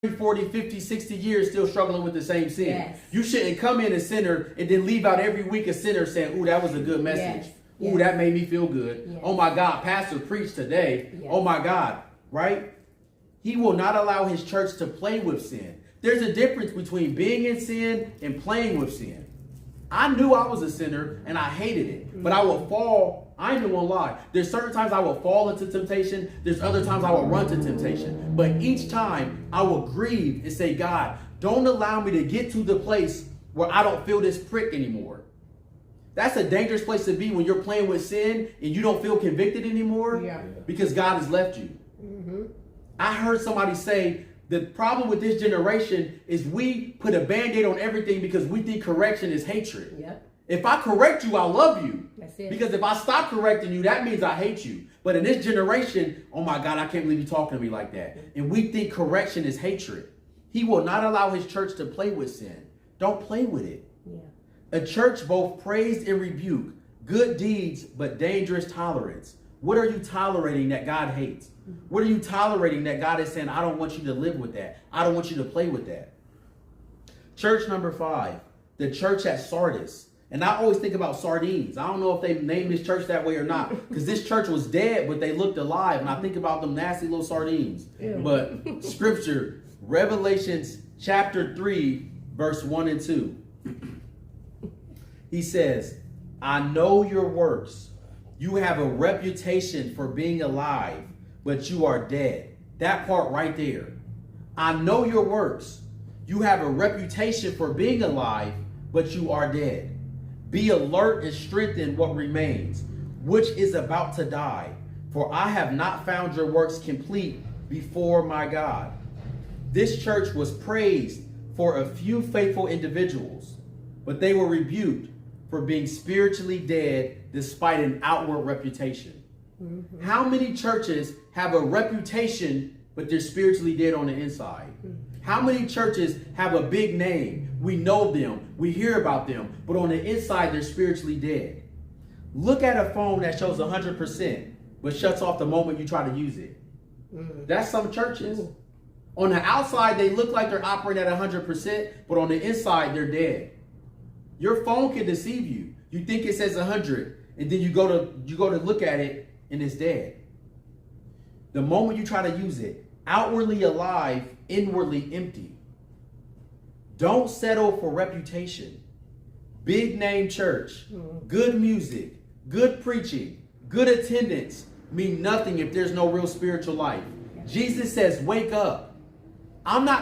40, 50, 60 years still struggling with the same sin. Yes. You shouldn't come in a sinner and then leave out every week a sinner saying, ooh, that was a good message. Yes. Ooh, that made me feel good. Yes. Oh my God, pastor preached today. Yes. Oh my God, right? He will not allow his church to play with sin. There's a difference between being in sin and playing with sin. I knew I was a sinner and I hated it, but I would fall. I ain't even gonna lie. There's certain times I will fall into temptation. There's other times I will run to temptation. But each time I will grieve and say, God, don't allow me to get to the place where I don't feel this prick anymore. That's a dangerous place to be when you're playing with sin and you don't feel convicted anymore because God has left you. Mm-hmm. I heard somebody say, the problem with this generation is we put a Band-Aid on everything because we think correction is hatred. Yep. If I correct you, I love you. That's it. Because if I stop correcting you, that means I hate you. But in this generation, oh my God, I can't believe you talking to me like that. And we think correction is hatred. He will not allow his church to play with sin. Don't play with it. Yeah. A church both praised and rebuked, good deeds, but dangerous tolerance. What are you tolerating that God hates? What are you tolerating that God is saying, I don't want you to live with that. I don't want you to play with that. Church number 5, the church at Sardis. And I always think about sardines. I don't know if they named this church that way or not, because this church was dead, but they looked alive. And I think about them nasty little sardines. Ew. But scripture, Revelations chapter 3, verse 1 and 2. He says, I know your works. You have a reputation for being alive, but you are dead. That part right there. I know your works. You have a reputation for being alive, but you are dead. Be alert and strengthen what remains, which is about to die. For I have not found your works complete before my God. This church was praised for a few faithful individuals, but they were rebuked for being spiritually dead despite an outward reputation. Mm-hmm. How many churches have a reputation, but they're spiritually dead on the inside? Mm-hmm. How many churches have a big name? We know them, we hear about them, but on the inside, they're spiritually dead. Look at a phone that shows 100%, but shuts off the moment you try to use it. Mm-hmm. That's some churches. Mm-hmm. On the outside, they look like they're operating at 100%, but on the inside, they're dead. Your phone can deceive you. You think it says 100, and then you go to look at it, and it's dead. The moment you try to use it, outwardly alive, inwardly empty. Don't settle for reputation. Big name church, good music, good preaching, good attendance mean nothing if there's no real spiritual life. Jesus says, wake up. I'm not